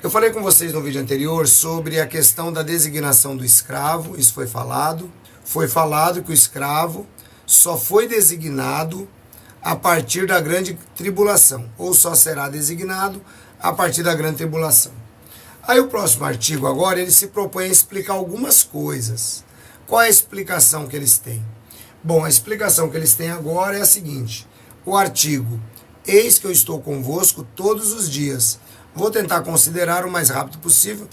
Eu falei com vocês no vídeo anterior sobre a questão da designação do escravo, isso foi falado. Foi falado que o escravo só foi designado a partir da grande tribulação, ou só será designado a partir da grande tribulação. Aí o próximo artigo agora, ele se propõe a explicar algumas coisas. Qual é a explicação que eles têm? Bom, a explicação que eles têm agora é a seguinte: o artigo, eis que eu estou convosco todos os dias. Vou tentar considerar o mais rápido possível.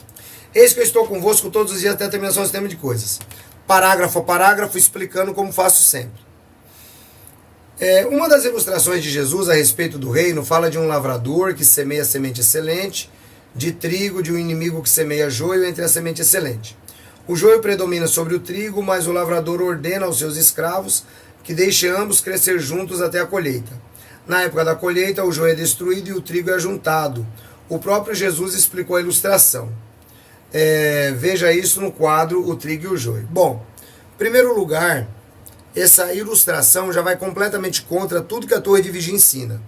Eis que eu estou convosco todos os dias até a terminação do sistema de coisas. Parágrafo a parágrafo, explicando como faço sempre. Uma das ilustrações de Jesus a respeito do reino fala de um lavrador que semeia semente excelente, de trigo, de um inimigo que semeia joio entre a semente excelente. O joio predomina sobre o trigo, mas o lavrador ordena aos seus escravos que deixem ambos crescer juntos até a colheita. Na época da colheita, o joio é destruído e o trigo é ajuntado. O próprio Jesus explicou a ilustração. Veja isso no quadro O Trigo e o Joio. Bom, em primeiro lugar, essa ilustração já vai completamente contra tudo que a Torre de Vigia ensina.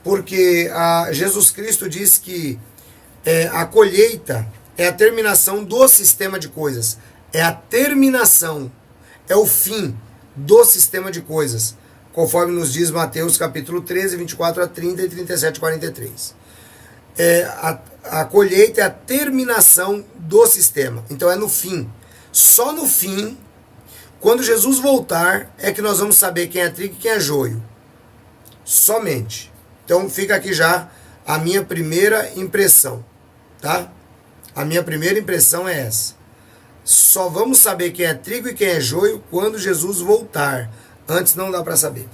Porque Jesus Cristo diz que a colheita é a terminação do sistema de coisas. É a terminação, é o fim do sistema de coisas. Conforme nos diz Mateus capítulo 13, 24 a 30 e 37 a 43. A colheita é a terminação do sistema. Então é no fim. Só no fim, quando Jesus voltar, é que nós vamos saber quem é trigo e quem é joio. Somente. Então fica aqui já a minha primeira impressão. Tá? A minha primeira impressão é essa. Só vamos saber quem é trigo e quem é joio quando Jesus voltar. Antes não dá para saber.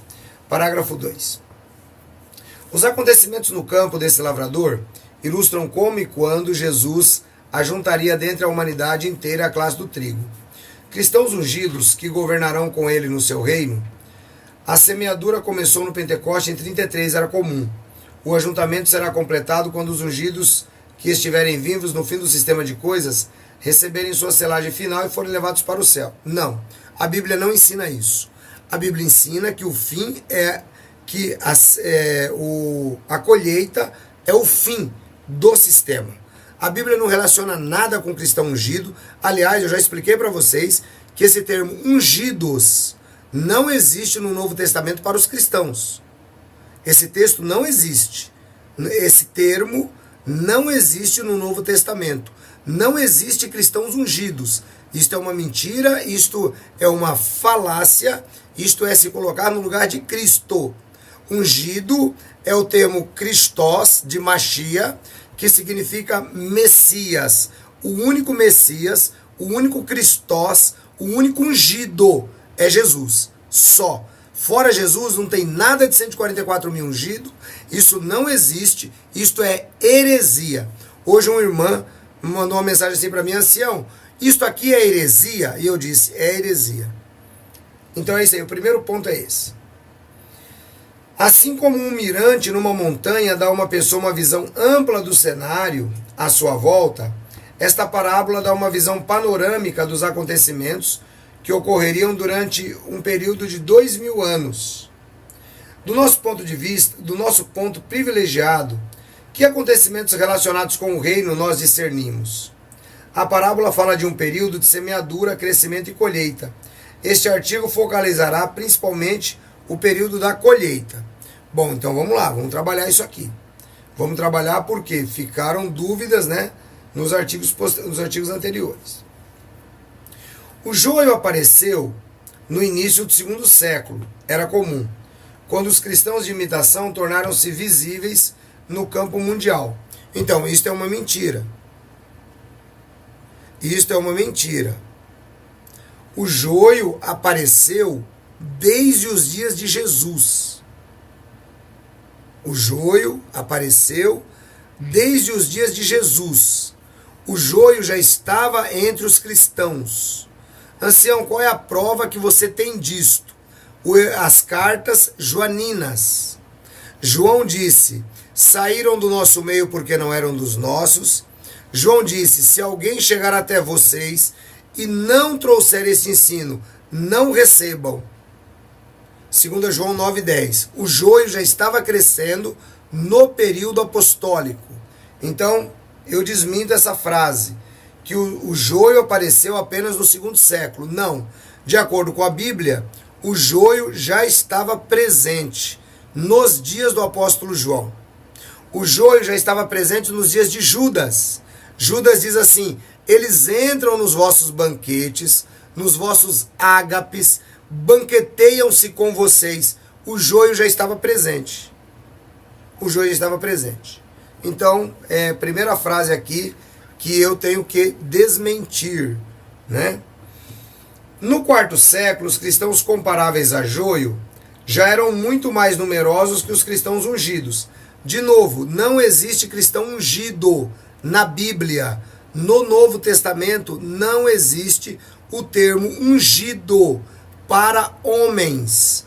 Parágrafo 2. Os acontecimentos no campo desse lavrador ilustram como e quando Jesus ajuntaria dentre a humanidade inteira a classe do trigo. Cristãos ungidos que governarão com ele no seu reino. A semeadura começou no Pentecoste, em 33 era comum. O ajuntamento será completado quando os ungidos que estiverem vivos no fim do sistema de coisas receberem sua selagem final e forem levados para o céu. Não, a Bíblia não ensina isso. A Bíblia ensina que o fim é que a colheita é o fim do sistema. A Bíblia não relaciona nada com cristão ungido. Aliás, eu já expliquei para vocês que esse termo ungidos não existe no Novo Testamento para os cristãos. Esse texto não existe. Esse termo não existe no Novo Testamento. Não existe cristãos ungidos. Isto é uma mentira, isto é uma falácia, isto é se colocar no lugar de Cristo. Ungido é o termo Christos, de Machia, que significa Messias. O único Messias, o único Christos, o único ungido é Jesus. Só. Fora Jesus não tem nada de 144 mil ungido. Isso não existe. Isto é heresia. Hoje uma irmã mandou uma mensagem assim para mim: ancião, isto aqui é heresia? E eu disse: é heresia. Então é isso aí. O primeiro ponto é esse. Assim como um mirante numa montanha dá a uma pessoa uma visão ampla do cenário à sua volta, esta parábola dá uma visão panorâmica dos acontecimentos que ocorreriam durante um período de 2000 anos. Do nosso ponto de vista, do nosso ponto privilegiado, que acontecimentos relacionados com o reino nós discernimos? A parábola fala de um período de semeadura, crescimento e colheita. Este artigo focalizará principalmente o período da colheita. Bom, então vamos lá, vamos trabalhar isso aqui. Vamos trabalhar porque ficaram dúvidas, né, nos artigos anteriores. O joio apareceu no início do segundo século, era comum, quando os cristãos de imitação tornaram-se visíveis no campo mundial. Então, isto é uma mentira. Isto é uma mentira. O joio apareceu desde os dias de Jesus. O joio apareceu desde os dias de Jesus. O joio já estava entre os cristãos. Ancião, qual é a prova que você tem disto? As cartas joaninas. João disse: saíram do nosso meio porque não eram dos nossos. João disse: se alguém chegar até vocês e não trouxer esse ensino, não recebam. 2 João 9,10. O joio já estava crescendo no período apostólico. Então, eu desminto essa frase, que o joio apareceu apenas no segundo século. Não. De acordo com a Bíblia, o joio já estava presente nos dias do apóstolo João. O joio já estava presente nos dias de Judas. Judas diz assim: eles entram nos vossos banquetes, nos vossos ágapes, banqueteiam-se com vocês. O joio já estava presente. O joio estava presente. Então, primeira frase aqui que eu tenho que desmentir, né? No quarto século, os cristãos comparáveis a joio já eram muito mais numerosos que os cristãos ungidos. De novo, não existe cristão ungido na Bíblia. No Novo Testamento não existe o termo ungido para homens.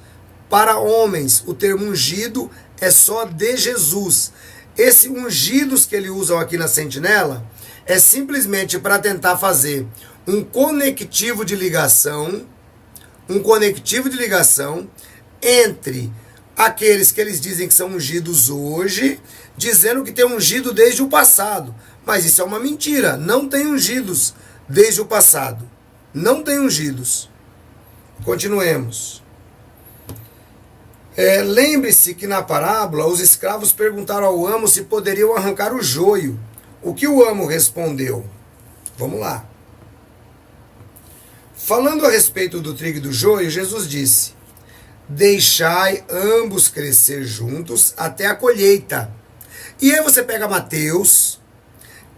Para homens, o termo ungido é só de Jesus. Esse ungidos que ele usa aqui na sentinela é simplesmente para tentar fazer um conectivo de ligação entre aqueles que eles dizem que são ungidos hoje, dizendo que tem ungido desde o passado. Mas isso é uma mentira. Não tem ungidos desde o passado. Não tem ungidos. Continuemos. Lembre-se que na parábola os escravos perguntaram ao amo se poderiam arrancar o joio. O que o amo respondeu? Vamos lá. Falando a respeito do trigo e do joio, Jesus disse: deixai ambos crescer juntos até a colheita. E aí você pega Mateus,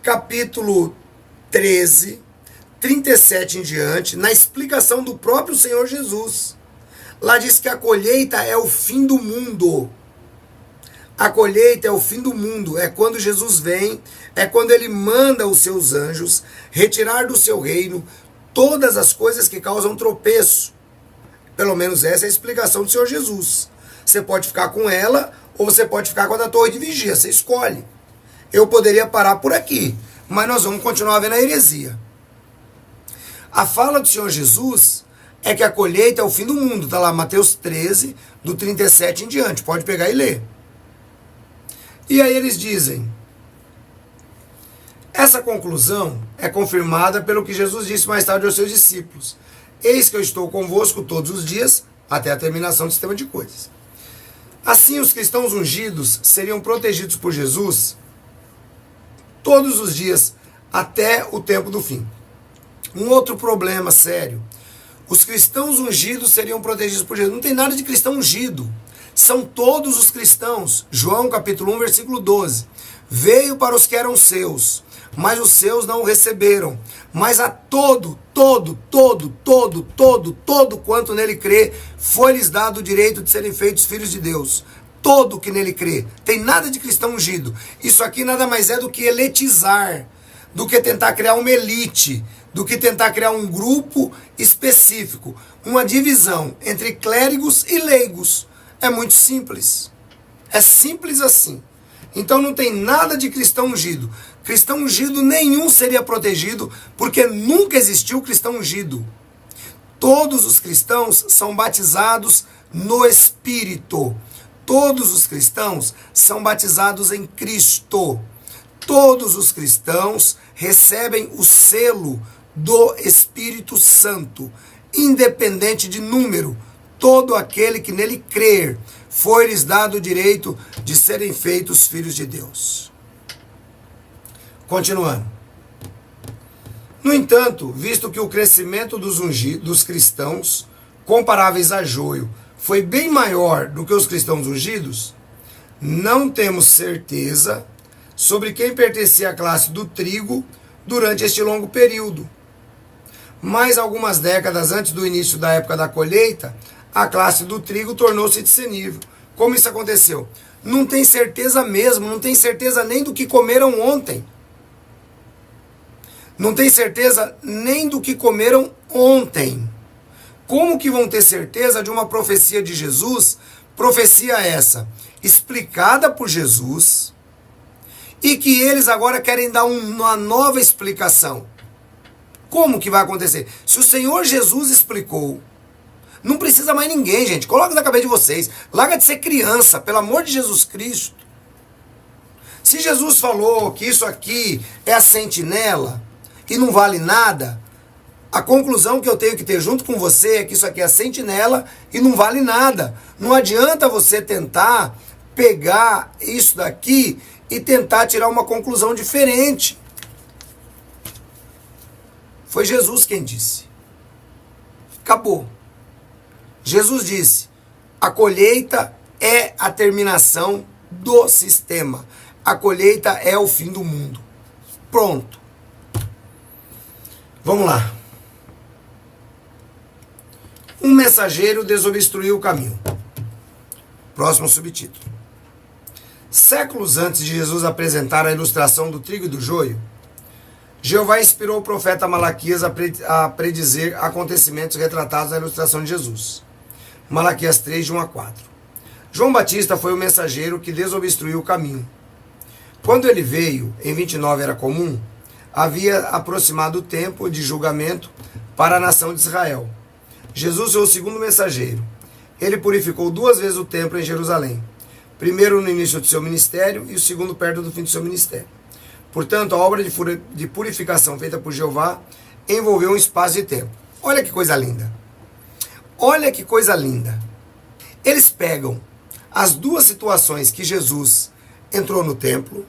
capítulo 13, 37 em diante, na explicação do próprio Senhor Jesus. Lá diz que a colheita é o fim do mundo. A colheita é o fim do mundo. É quando Jesus vem, é quando ele manda os seus anjos retirar do seu reino todas as coisas que causam tropeço. Pelo menos essa é a explicação do Senhor Jesus. Você pode ficar com ela ou você pode ficar com a da torre de vigia. Você escolhe. Eu poderia parar por aqui, mas nós vamos continuar vendo a heresia. A fala do Senhor Jesus é que a colheita é o fim do mundo. Está lá Mateus 13, do 37 em diante. Pode pegar e ler. E aí eles dizem: essa conclusão é confirmada pelo que Jesus disse mais tarde aos seus discípulos: eis que eu estou convosco todos os dias, até a terminação do sistema de coisas. Assim, os cristãos ungidos seriam protegidos por Jesus todos os dias, até o tempo do fim. Um outro problema sério: os cristãos ungidos seriam protegidos por Jesus. Não tem nada de cristão ungido. São todos os cristãos. João capítulo 1, versículo 12. Veio para os que eram seus, mas os seus não o receberam. Mas a todo quanto nele crê, foi-lhes dado o direito de serem feitos filhos de Deus. Todo que nele crê. Tem nada de cristão ungido. Isso aqui nada mais é do que eletizar, do que tentar criar uma elite, do que tentar criar um grupo específico, uma divisão entre clérigos e leigos. É muito simples. É simples assim. Então não tem nada de cristão ungido. Cristão ungido nenhum seria protegido, porque nunca existiu cristão ungido. Todos os cristãos são batizados no Espírito. Todos os cristãos são batizados em Cristo. Todos os cristãos recebem o selo do Espírito Santo, independente de número. Todo aquele que nele crer, foi-lhes dado o direito de serem feitos filhos de Deus. Continuando. No entanto, visto que o crescimento dos cristãos, comparáveis a joio, foi bem maior do que os cristãos ungidos, não temos certeza sobre quem pertencia à classe do trigo durante este longo período. Mas algumas décadas antes do início da época da colheita, a classe do trigo tornou-se discernível. Como isso aconteceu? Não tem certeza mesmo, não tem certeza nem do que comeram ontem. Não tem certeza nem do que comeram ontem. Como que vão ter certeza de uma profecia de Jesus? Profecia essa, explicada por Jesus, e que eles agora querem dar uma nova explicação. Como que vai acontecer? Se o Senhor Jesus explicou, não precisa mais ninguém, gente. Coloca na cabeça de vocês. Larga de ser criança, pelo amor de Jesus Cristo. Se Jesus falou que isso aqui é a sentinela e não vale nada, a conclusão que eu tenho que ter junto com você é que isso aqui é a sentinela e não vale nada. Não adianta você tentar pegar isso daqui e tentar tirar uma conclusão diferente. Foi Jesus quem disse. Acabou. Jesus disse: a colheita é a terminação do sistema. A colheita é o fim do mundo. Pronto. Vamos lá. Um mensageiro desobstruiu o caminho. Próximo subtítulo. Séculos antes de Jesus apresentar a ilustração do trigo e do joio, Jeová inspirou o profeta Malaquias a predizer acontecimentos retratados na ilustração de Jesus. Malaquias 3, de 1 a 4. João Batista foi o mensageiro que desobstruiu o caminho. Quando ele veio, em 29 era comum, havia aproximado o tempo de julgamento para a nação de Israel. Jesus foi o segundo mensageiro. Ele purificou 2 vezes o templo em Jerusalém. Primeiro no início do seu ministério e o segundo perto do fim do seu ministério. Portanto, a obra de purificação feita por Jeová envolveu um espaço de tempo. Olha que coisa linda. Olha que coisa linda. Eles pegam as 2 situações que Jesus entrou no templo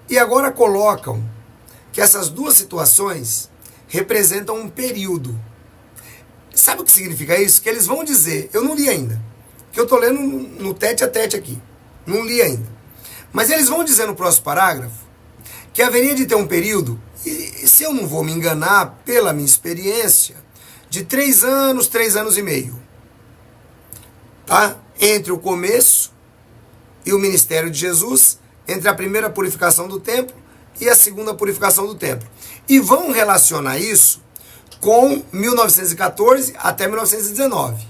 e agora colocam que essas 2 situações representam um período. Sabe o que significa isso? Que eles vão dizer, eu não li ainda, que eu estou lendo no tete a tete aqui, não li ainda. Mas eles vão dizer no próximo parágrafo que haveria de ter um período, e se eu não vou me enganar, pela minha experiência, de 3 anos, 3 anos e meio. Tá? Entre o começo e o ministério de Jesus, entre a primeira purificação do templo e a segunda purificação do templo. E vão relacionar isso com 1914 até 1919.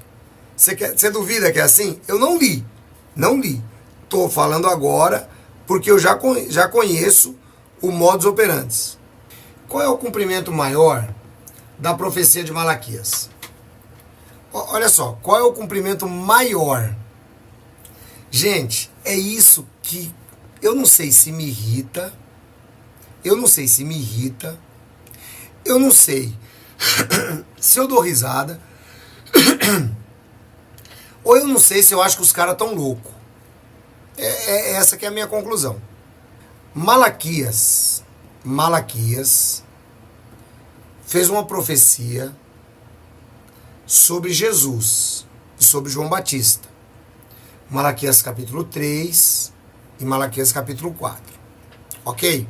Você duvida que é assim? Eu não li. Não li. Estou falando agora porque eu já conheço o modus operandi. Qual é o cumprimento maior da profecia de Malaquias? Olha só, qual é o cumprimento maior? Gente, é isso que eu não sei se me irrita, eu não sei se eu dou risada, ou eu não sei se eu acho que os caras estão loucos. Essa que é a minha conclusão. Malaquias fez uma profecia sobre Jesus e sobre João Batista. Malaquias capítulo 3 e Malaquias capítulo 4. Ok?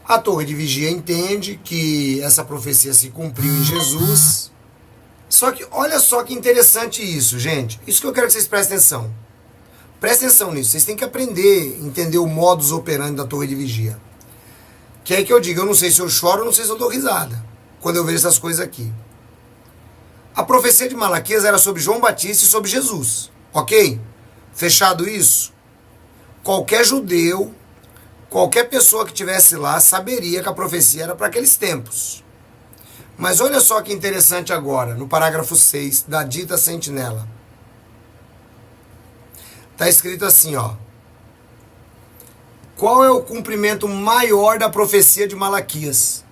A torre de vigia entende que essa profecia se cumpriu em Jesus. Só que olha só que interessante isso, gente. Isso que eu quero que vocês prestem atenção. Prestem atenção nisso. Vocês têm que aprender, entender o modus operandi da torre de vigia. Que é que eu digo, eu não sei se eu choro, eu não sei se eu dou risada quando eu vejo essas coisas aqui. A profecia de Malaquias era sobre João Batista e sobre Jesus. Ok? Fechado isso? Qualquer judeu, qualquer pessoa que estivesse lá saberia que a profecia era para aqueles tempos. Mas olha só que interessante agora, no parágrafo 6 da dita sentinela. Está escrito assim, ó. Qual é o cumprimento maior da profecia de Malaquias?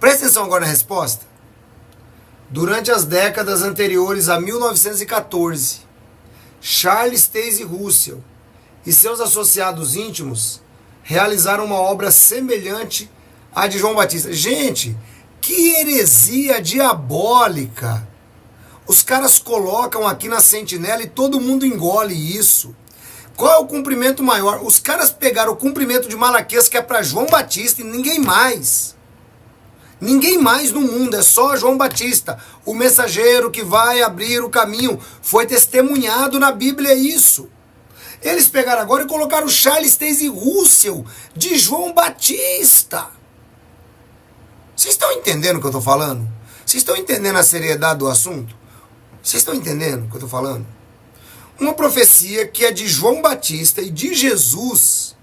Presta atenção agora na resposta. Durante as décadas anteriores a 1914, Charles Taze Russell e seus associados íntimos realizaram uma obra semelhante à de João Batista. Gente, que heresia diabólica! Os caras colocam aqui na sentinela e todo mundo engole isso. Qual é o cumprimento maior? Os caras pegaram o cumprimento de Malaquias, que é para João Batista, e ninguém mais. Ninguém mais no mundo, é só João Batista. O mensageiro que vai abrir o caminho. Foi testemunhado na Bíblia isso. Eles pegaram agora e colocaram Charles Taze Russell de João Batista. Vocês estão entendendo o que eu estou falando? Vocês estão entendendo a seriedade do assunto? Vocês estão entendendo o que eu estou falando? Uma profecia que é de João Batista e de Jesus,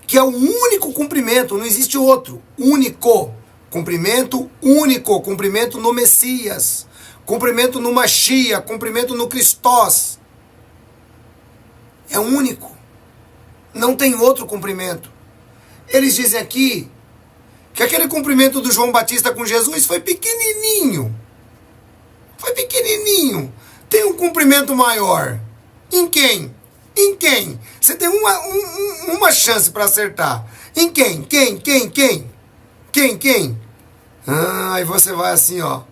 que é o único cumprimento, não existe outro. Único. Cumprimento único. Cumprimento no Messias. Cumprimento no Mashiach. Cumprimento no Cristós. É único. Não tem outro cumprimento. Eles dizem aqui que aquele cumprimento do João Batista com Jesus foi pequenininho. Foi pequenininho. Tem um cumprimento maior. Em quem? Em quem? Você tem uma chance para acertar. Em quem? Quem? Aí você vai assim, ó.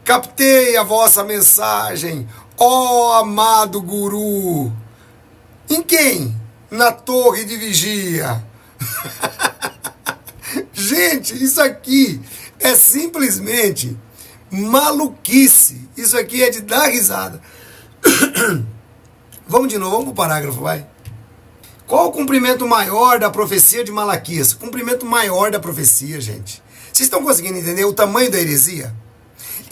Captei a vossa mensagem, ó amado guru. Em quem? Na torre de vigia. Gente, isso aqui é simplesmente maluquice. Isso aqui é de dar risada. Vamos de novo, vamos pro parágrafo, vai. Qual o cumprimento maior da profecia de Malaquias? Cumprimento maior da profecia, gente. Vocês estão conseguindo entender o tamanho da heresia?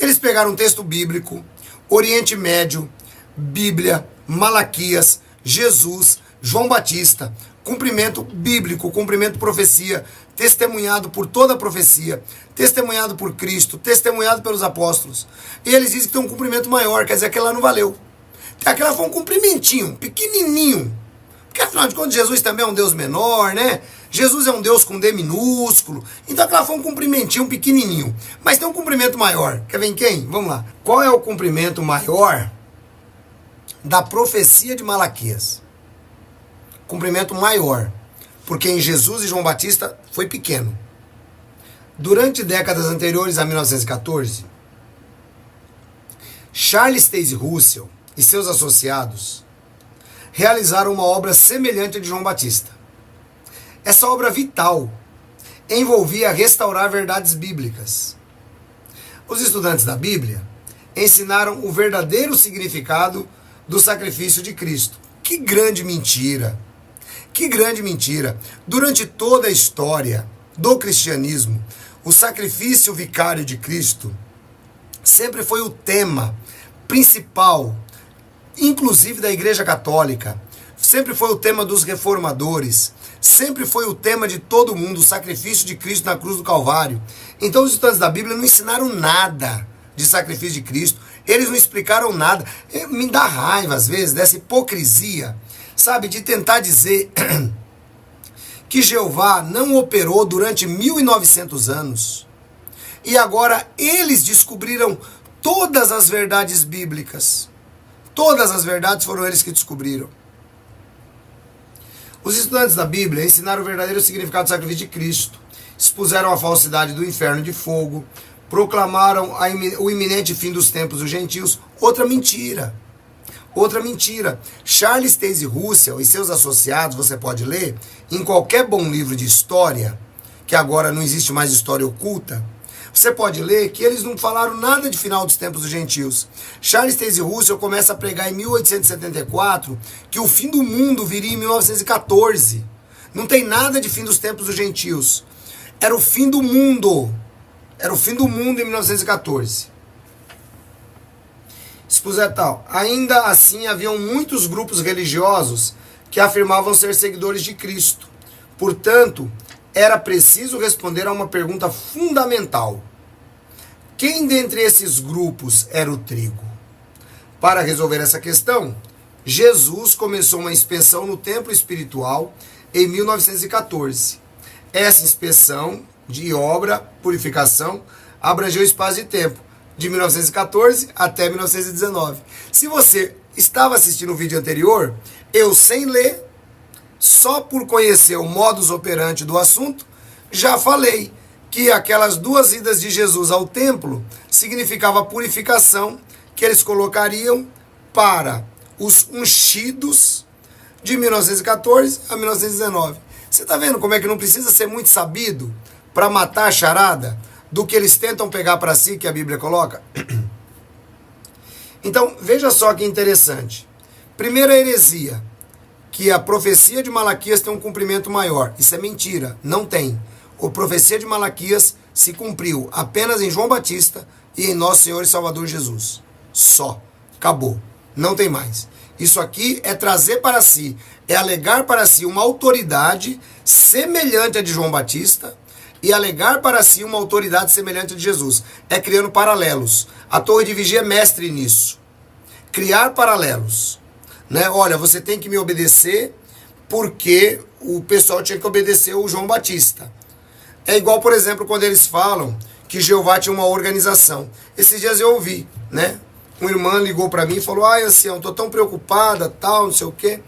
Eles pegaram um texto bíblico, Oriente Médio, Bíblia, Malaquias, Jesus, João Batista, cumprimento bíblico, cumprimento profecia, testemunhado por toda a profecia, testemunhado por Cristo, testemunhado pelos apóstolos. E eles dizem que tem um cumprimento maior, quer dizer, aquele lá não valeu. Aquela foi um cumprimentinho, pequenininho. Porque afinal de contas Jesus também é um Deus menor, né? Jesus é um Deus com D minúsculo. Então aquela foi um cumprimentinho pequenininho. Mas tem um cumprimento maior. Quer ver em quem? Vamos lá. Qual é o cumprimento maior da profecia de Malaquias? Cumprimento maior. Porque em Jesus e João Batista foi pequeno. Durante décadas anteriores a 1914, Charles Taze Russell e seus associados realizaram uma obra semelhante a de João Batista. Essa obra vital envolvia restaurar verdades bíblicas. Os estudantes da Bíblia ensinaram o verdadeiro significado do sacrifício de Cristo. Que grande mentira! Que grande mentira! Durante toda a história do cristianismo, o sacrifício vicário de Cristo sempre foi o tema principal, inclusive da Igreja Católica, sempre foi o tema dos reformadores, sempre foi o tema de todo mundo, o sacrifício de Cristo na cruz do Calvário. Então os estudantes da Bíblia não ensinaram nada de sacrifício de Cristo, eles não explicaram nada. Me dá raiva às vezes dessa hipocrisia, sabe, de tentar dizer que Jeová não operou durante 1900 anos e agora eles descobriram todas as verdades bíblicas. Todas as verdades foram eles que descobriram. Os estudantes da Bíblia ensinaram o verdadeiro significado do sacrifício de Cristo, expuseram a falsidade do inferno de fogo, proclamaram o iminente fim dos tempos dos gentios. Outra mentira. Outra mentira. Charles Taze Russell e seus associados, você pode ler em qualquer bom livro de história, que agora não existe mais história oculta, você pode ler que eles não falaram nada de final dos tempos dos gentios. Charles Taze Russell começa a pregar em 1874 que o fim do mundo viria em 1914. Não tem nada de fim dos tempos dos gentios. Era o fim do mundo. Era o fim do mundo em 1914. Expuser tal. Ainda assim, haviam muitos grupos religiosos que afirmavam ser seguidores de Cristo. Portanto, era preciso responder a uma pergunta fundamental. Quem dentre esses grupos era o trigo? Para resolver essa questão, Jesus começou uma inspeção no templo espiritual em 1914. Essa inspeção de obra, purificação, abrangeu espaço de tempo, de 1914 até 1919. Se você estava assistindo o vídeo anterior, eu sem ler, só por conhecer o modus operandi do assunto, já falei que aquelas 2 idas de Jesus ao templo significava a purificação que eles colocariam para os ungidos de 1914 a 1919. Você está vendo como é que não precisa ser muito sabido para matar a charada do que eles tentam pegar para si, que a Bíblia coloca? Então, veja só que interessante. Primeira heresia, que a profecia de Malaquias tem um cumprimento maior. Isso é mentira, não tem. A profecia de Malaquias se cumpriu apenas em João Batista e em Nosso Senhor e Salvador Jesus. Só. Acabou. Não tem mais. Isso aqui é trazer para si, é alegar para si uma autoridade semelhante à de João Batista e alegar para si uma autoridade semelhante a de Jesus. É criando paralelos. A Torre de Vigia é mestre nisso. Criar paralelos. né? Olha, você tem que me obedecer porque o pessoal tinha que obedecer o João Batista. É igual, por exemplo, quando eles falam que Jeová tinha uma organização. Esses dias eu ouvi, né? Uma irmã ligou para mim e falou: ai, ancião, tô tão preocupada, tal, não sei o quê.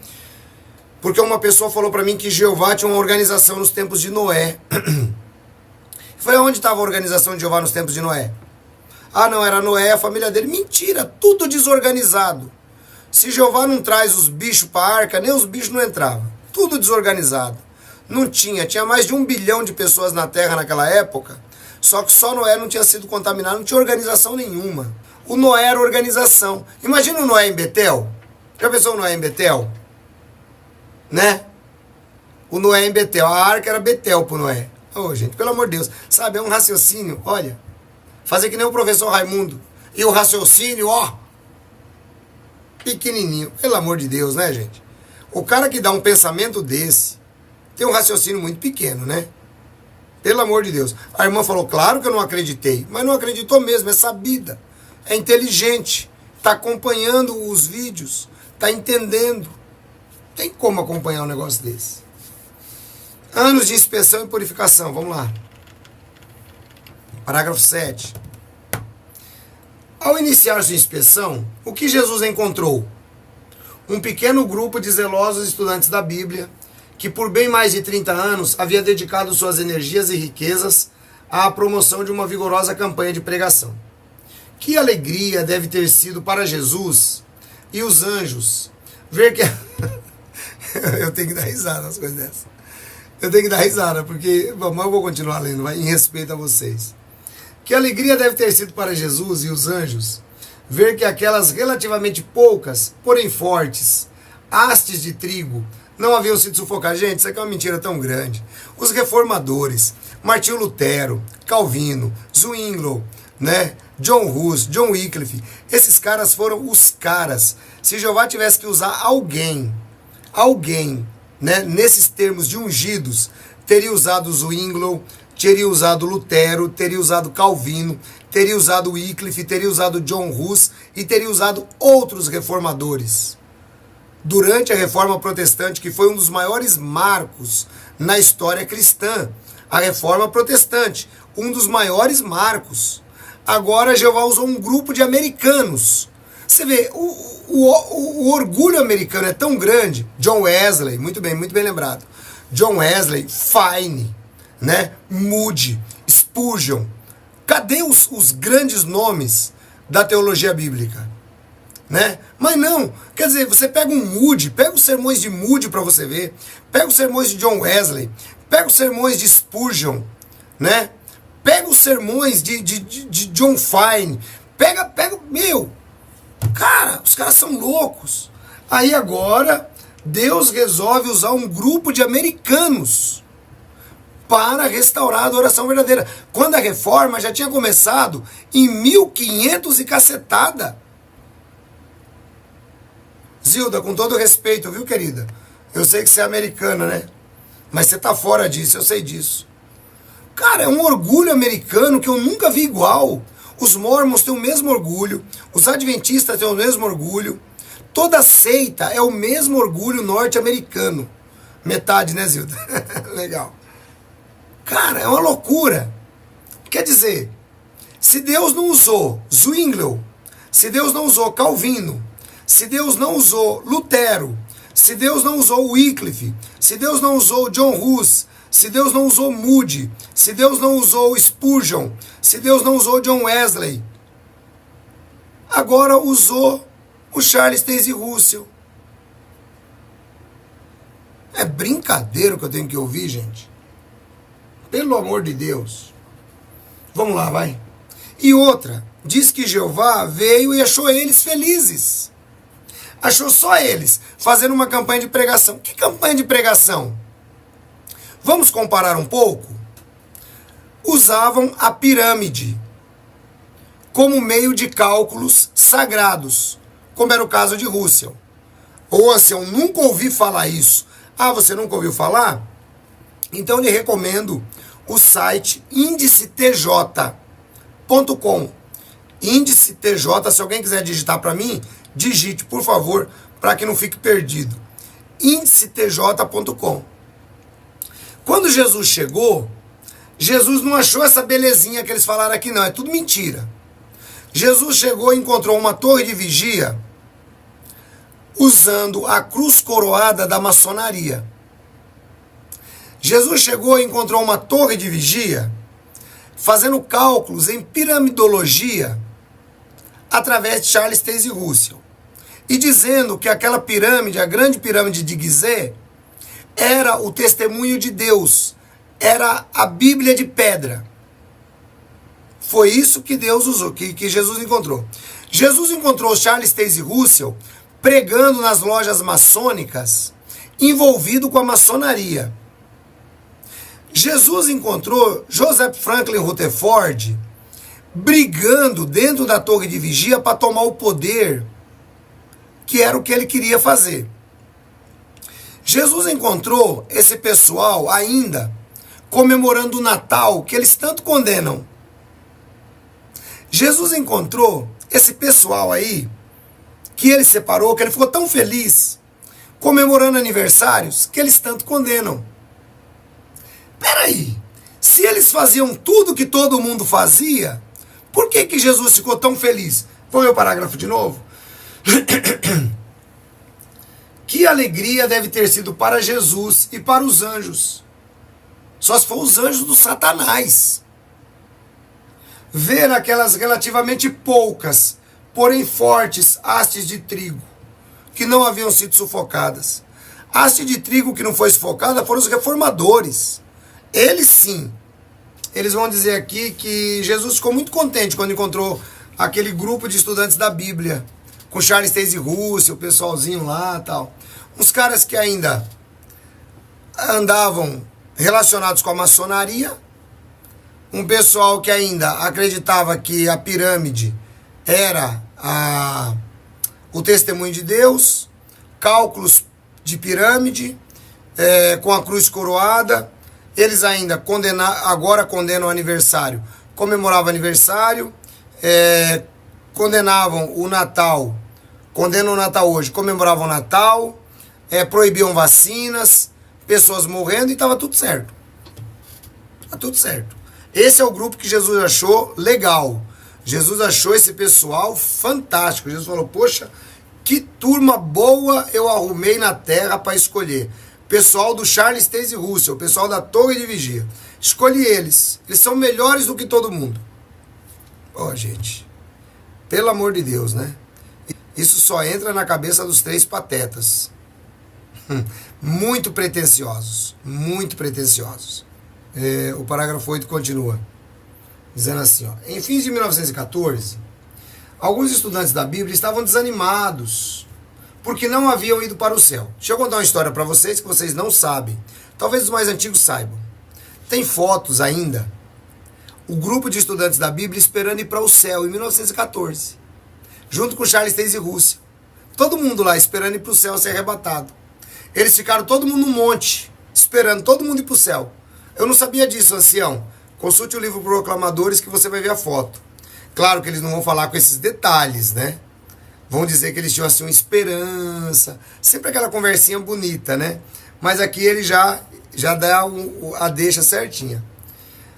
Porque uma pessoa falou para mim que Jeová tinha uma organização nos tempos de Noé. Eu falei: onde estava a organização de Jeová nos tempos de Noé? Ah, não, era Noé, a família dele. Mentira, tudo desorganizado. Se Jeová não traz os bichos para a arca, nem os bichos não entravam. Tudo desorganizado. Não tinha mais de 1 bilhão de pessoas na Terra naquela época. Só que só Noé não tinha sido contaminado, não tinha organização nenhuma. O Noé era organização. Imagina o Noé em Betel. Já pensou o Noé em Betel? Né? O Noé em Betel. A arca era Betel pro Noé. Ô, gente, pelo amor de Deus. Sabe, é um raciocínio, olha. Fazer que nem o professor Raimundo. E o raciocínio, ó. Pequenininho. Pelo amor de Deus, né, gente? O cara que dá um pensamento desse tem um raciocínio muito pequeno, né? Pelo amor de Deus. A irmã falou: claro que eu não acreditei. Mas não acreditou mesmo, é sabida. É inteligente. Está acompanhando os vídeos. Está entendendo. Tem como acompanhar um negócio desse. Anos de inspeção e purificação. Vamos lá. Parágrafo 7. Ao iniciar sua inspeção, o que Jesus encontrou? Um pequeno grupo de zelosos estudantes da Bíblia, que por bem mais de 30 anos havia dedicado suas energias e riquezas à promoção de uma vigorosa campanha de pregação. Que alegria deve ter sido para Jesus e os anjos ver que... Eu tenho que dar risada nas coisas dessas. Eu tenho que dar risada, porque... Mas eu vou continuar lendo, em respeito a vocês. Que alegria deve ter sido para Jesus e os anjos ver que aquelas relativamente poucas, porém fortes, hastes de trigo não haviam sido sufocadas. Gente, isso aqui é uma mentira tão grande. Os reformadores, Martinho Lutero, Calvino, Zwingli, né? John Hus, John Wycliffe, esses caras foram os caras. Se Jeová tivesse que usar alguém, né, nesses termos de ungidos, teria usado Zwingli, teria usado Lutero, teria usado Calvino, teria usado Wycliffe, teria usado John Hus e teria usado outros reformadores. Durante a Reforma Protestante, que foi um dos maiores marcos na história cristã, a Reforma Protestante, um dos maiores marcos. Agora Jeová usou um grupo de americanos. Você vê, o orgulho americano é tão grande. John Wesley, muito bem lembrado. John Wesley, Fine, né? Moody, Spurgeon. Cadê os grandes nomes da teologia bíblica? Né? Mas não, quer dizer, você pega um Moody, pega os sermões de Moody para você ver, pega os sermões de John Wesley, pega os sermões de Spurgeon, né? Pega os sermões de John Fine, pega, meu, cara, os caras são loucos. Aí agora, Deus resolve usar um grupo de americanos para restaurar a adoração verdadeira. Quando a reforma já tinha começado em 1500 e cacetada. Zilda, com todo respeito, viu, querida? Eu sei que você é americana, né? Mas você tá fora disso, eu sei disso. Cara, é um orgulho americano que eu nunca vi igual. Os mormons têm o mesmo orgulho, os adventistas têm o mesmo orgulho. Toda seita é o mesmo orgulho norte-americano. Metade, né, Zilda? Legal. Cara, é uma loucura. Quer dizer, se Deus não usou Zwingli, se Deus não usou Calvino, se Deus não usou Lutero, se Deus não usou Wycliffe, se Deus não usou John Hus, se Deus não usou Moody, se Deus não usou Spurgeon, se Deus não usou John Wesley, agora usou o Charles Taze Russell. É brincadeira que eu tenho que ouvir, gente. Pelo amor de Deus. Vamos lá, vai. E outra, diz que Jeová veio e achou eles felizes. Achou só eles fazendo uma campanha de pregação. Que campanha de pregação? Vamos comparar um pouco? Usavam a pirâmide como meio de cálculos sagrados, como era o caso de Russell. Ou assim, eu nunca ouvi falar isso. Ah, você nunca ouviu falar? Então eu lhe recomendo o site indicetj.com. Índice TJ, se alguém quiser digitar para mim, digite, por favor, para que não fique perdido. IndeceTJ.com. Quando Jesus chegou, Jesus não achou essa belezinha que eles falaram aqui, não. É tudo mentira. Jesus chegou e encontrou uma torre de vigia usando a cruz coroada da maçonaria. Jesus chegou e encontrou uma torre de vigia fazendo cálculos em piramidologia através de Charles Taze Russell e dizendo que aquela pirâmide, a grande pirâmide de Gizé, era o testemunho de Deus, era a Bíblia de pedra. Foi isso que Deus usou, que Jesus encontrou. Jesus encontrou Charles Taze Russell pregando nas lojas maçônicas, envolvido com a maçonaria. Jesus encontrou Joseph Franklin Rutherford brigando dentro da torre de vigia para tomar o poder, que era o que ele queria fazer. Jesus encontrou esse pessoal ainda comemorando o Natal, que eles tanto condenam. Jesus encontrou esse pessoal aí, que ele separou, que ele ficou tão feliz, comemorando aniversários, que eles tanto condenam. Peraí, se eles faziam tudo que todo mundo fazia, por que que Jesus ficou tão feliz? Vou ler o parágrafo de novo. Que alegria deve ter sido para Jesus e para os anjos. Só se for os anjos do Satanás. Ver aquelas relativamente poucas, porém fortes hastes de trigo, que não haviam sido sufocadas. Haste de trigo que não foi sufocada foram os reformadores. Eles sim. Eles vão dizer aqui que Jesus ficou muito contente quando encontrou aquele grupo de estudantes da Bíblia, com Charles Taze Russell, o pessoalzinho lá e tal. Uns caras que ainda andavam relacionados com a maçonaria, um pessoal que ainda acreditava que a pirâmide era o testemunho de Deus, cálculos de pirâmide, com a cruz coroada. Eles ainda agora condenam o aniversário, comemoravam o aniversário, condenavam o Natal, condenam o Natal hoje, comemoravam o Natal, proibiam vacinas, pessoas morrendo e estava tudo certo. Está tudo certo. Esse é o grupo que Jesus achou legal. Jesus achou esse pessoal fantástico. Jesus falou, poxa, que turma boa eu arrumei na terra para escolher. Pessoal do Charles Taze Russell, pessoal da Torre de Vigia. Escolhi eles. Eles são melhores do que todo mundo. Ó, gente, pelo amor de Deus, né? Isso só entra na cabeça dos três patetas. Muito pretensiosos. Muito pretensiosos. O parágrafo 8 continua, dizendo assim, ó, em fins de 1914, alguns estudantes da Bíblia estavam desanimados, porque não haviam ido para o céu. Deixa eu contar uma história para vocês que vocês não sabem. Talvez os mais antigos saibam. Tem fotos ainda, o grupo de estudantes da Bíblia esperando ir para o céu em 1914, junto com Charles Taze Russell. Todo mundo lá esperando ir para o céu ser arrebatado. Eles ficaram todo mundo num monte, esperando todo mundo ir para o céu. Eu não sabia disso, ancião. Consulte o livro Proclamadores que você vai ver a foto. Claro que eles não vão falar com esses detalhes, né? Vão dizer que eles tinham assim uma esperança. Sempre aquela conversinha bonita, né? Mas aqui ele já dá a deixa certinha.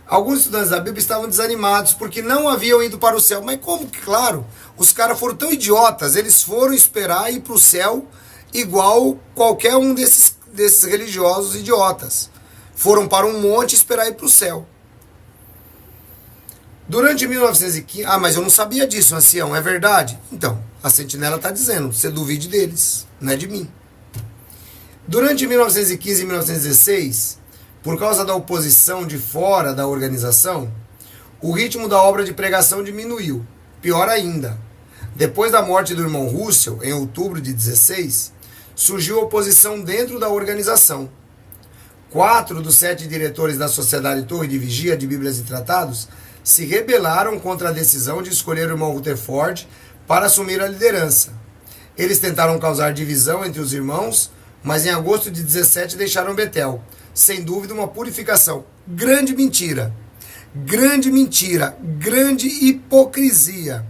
Alguns estudantes da Bíblia estavam desanimados porque não haviam ido para o céu. Mas como que, claro, os caras foram tão idiotas. Eles foram esperar ir para o céu igual qualquer um desses religiosos idiotas. Foram para um monte esperar ir para o céu. Durante 1915... Ah, mas eu não sabia disso, ancião, é verdade? Então, a sentinela está dizendo, você duvide deles, não é de mim. Durante 1915 e 1916, por causa da oposição de fora da organização, o ritmo da obra de pregação diminuiu. Pior ainda, depois da morte do irmão Russell, em outubro de 16, surgiu oposição dentro da organização. 4 dos 7 diretores da Sociedade Torre de Vigia de Bíblias e Tratados se rebelaram contra a decisão de escolher o irmão Rutherford para assumir a liderança. Eles tentaram causar divisão entre os irmãos, mas em agosto de 17 deixaram Betel. Sem dúvida uma purificação. Grande mentira, grande hipocrisia.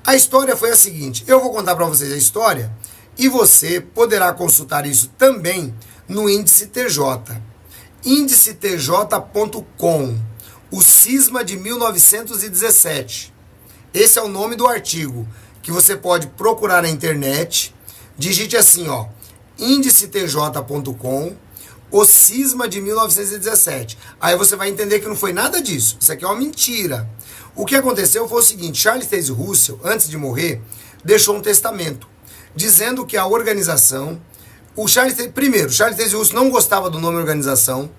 A história foi a seguinte, eu vou contar para vocês a história E você poderá consultar isso também no índice TJ. índicetj.com, o cisma de 1917. Esse é o nome do artigo que você pode procurar na internet. Digite assim, ó, índicetj.com, o cisma de 1917. Aí você vai entender que não foi nada disso. Isso aqui é uma mentira. O que aconteceu foi o seguinte: Charles Taze Russell, antes de morrer, deixou um testamento dizendo que a organização... Charles Taze Russell não gostava do nome organização.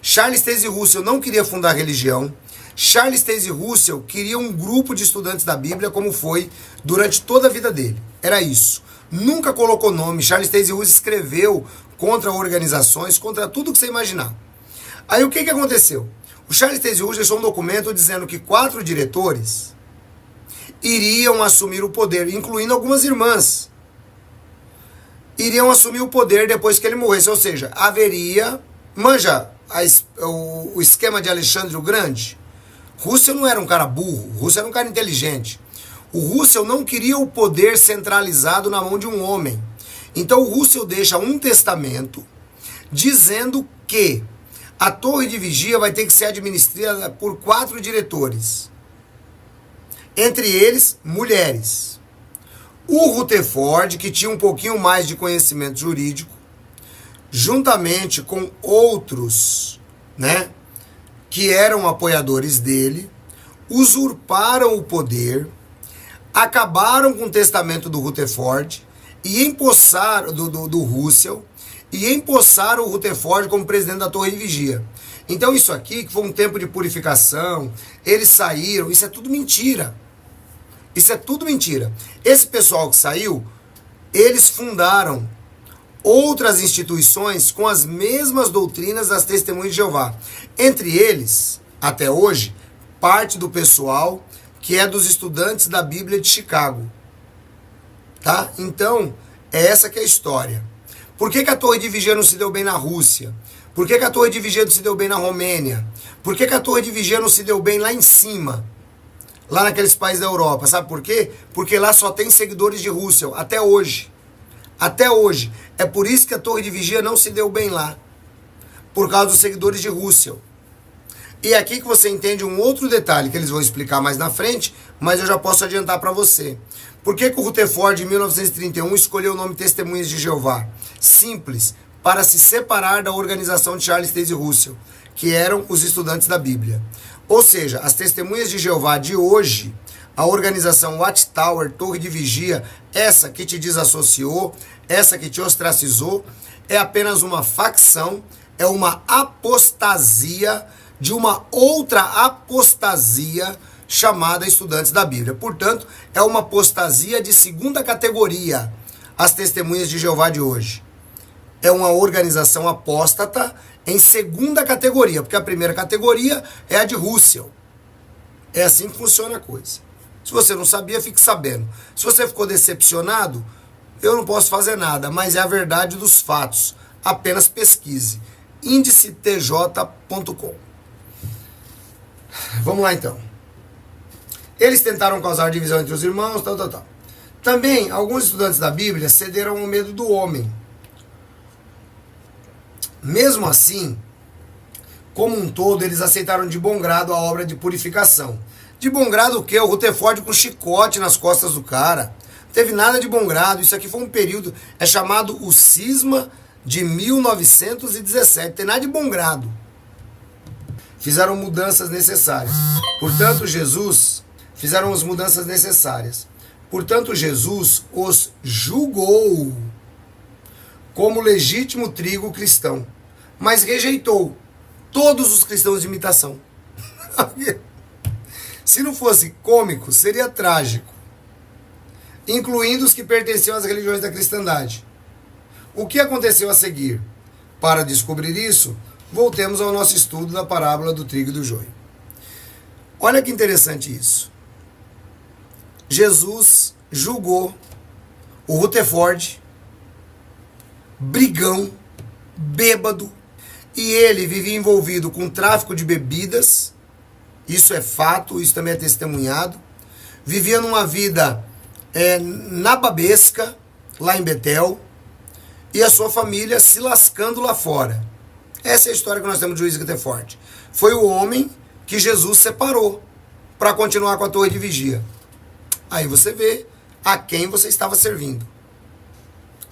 Charles Taze Russell não queria fundar religião. Charles Taze Russell queria um grupo de estudantes da Bíblia, como foi durante toda a vida dele. Era isso. Nunca colocou nome. Charles Taze Russell escreveu contra organizações, contra tudo que você imaginar. Aí o que aconteceu? O Charles Taze Russell deixou um documento dizendo que 4 diretores iriam assumir o poder, incluindo algumas irmãs. Iriam assumir o poder depois que ele morresse, ou seja, haveria... Manja o esquema de Alexandre o Grande? Russell não era um cara burro, Russell era um cara inteligente. O Russell não queria o poder centralizado na mão de um homem. Então o Russell deixa um testamento dizendo que a torre de vigia vai ter que ser administrada por 4 diretores. Entre eles, mulheres. O Rutherford, que tinha um pouquinho mais de conhecimento jurídico, juntamente com outros, né, que eram apoiadores dele, usurparam o poder, acabaram com o testamento do Rutherford e empossaram do Russell e empossaram o Rutherford como presidente da Torre de Vigia. Então isso aqui, que foi um tempo de purificação, eles saíram, isso é tudo mentira. Isso é tudo mentira. Esse pessoal que saiu, eles fundaram outras instituições com as mesmas doutrinas das Testemunhas de Jeová. Entre eles, até hoje, parte do pessoal que é dos estudantes da Bíblia de Chicago. Tá? Então, é essa que é a história. Por que a Torre de Vigia não se deu bem na Rússia? Por que a Torre de Vigia não se deu bem na Romênia? Por que a Torre de Vigia não se deu bem lá em cima? Lá naqueles países da Europa, sabe por quê? Porque lá só tem seguidores de Russell, até hoje. Até hoje. É por isso que a Torre de Vigia não se deu bem lá. Por causa dos seguidores de Russell. E é aqui que você entende um outro detalhe, que eles vão explicar mais na frente, mas eu já posso adiantar para você. Por que o Rutherford, em 1931, escolheu o nome Testemunhas de Jeová? Simples, para se separar da organização de Charles Taze Russell, que eram os estudantes da Bíblia. Ou seja, as Testemunhas de Jeová de hoje, a organização Watchtower, Torre de Vigia, essa que te desassociou, essa que te ostracizou, é apenas uma facção, é uma apostasia de uma outra apostasia chamada Estudantes da Bíblia. Portanto, é uma apostasia de segunda categoria, as Testemunhas de Jeová de hoje. É uma organização apóstata em segunda categoria, porque a primeira categoria é a de Russell. É assim que funciona a coisa. Se você não sabia, fique sabendo. Se você ficou decepcionado, eu não posso fazer nada, mas é a verdade dos fatos. Apenas pesquise. índicetj.com. Vamos lá então. Eles tentaram causar divisão entre os irmãos, tal. Também, alguns estudantes da Bíblia cederam ao medo do homem. Mesmo assim, como um todo, eles aceitaram de bom grado a obra de purificação. De bom grado o quê? O Rutherford com chicote nas costas do cara. Não teve nada de bom grado. Isso aqui foi um período, é chamado o cisma de 1917. Não tem nada de bom grado. Fizeram mudanças necessárias. Portanto, fizeram as mudanças necessárias. Portanto, Jesus os julgou como legítimo trigo cristão, mas rejeitou todos os cristãos de imitação. Se não fosse cômico, seria trágico, incluindo os que pertenciam às religiões da cristandade. O que aconteceu a seguir? Para descobrir isso, voltemos ao nosso estudo da parábola do trigo e do joio. Olha que interessante isso. Jesus julgou o Rutherford, brigão, bêbado, e ele vivia envolvido com tráfico de bebidas. Isso é fato, isso também é testemunhado. Vivia numa vida nababesca, lá em Betel, e a sua família se lascando lá fora. Essa é a história que nós temos de juízo que forte. Foi o homem que Jesus separou para continuar com a torre de vigia. Aí você vê a quem você estava servindo.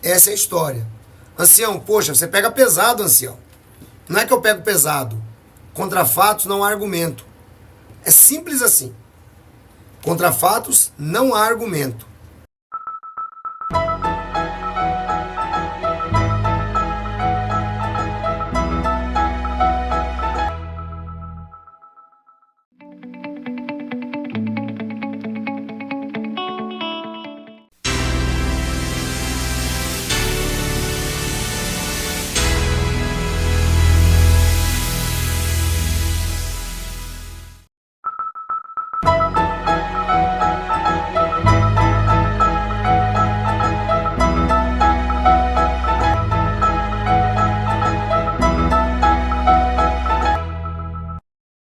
Essa é a história. Ancião, poxa, você pega pesado, ancião. Não é que eu pego pesado. Contra fatos não há argumento. É simples assim. Contra fatos não há argumento.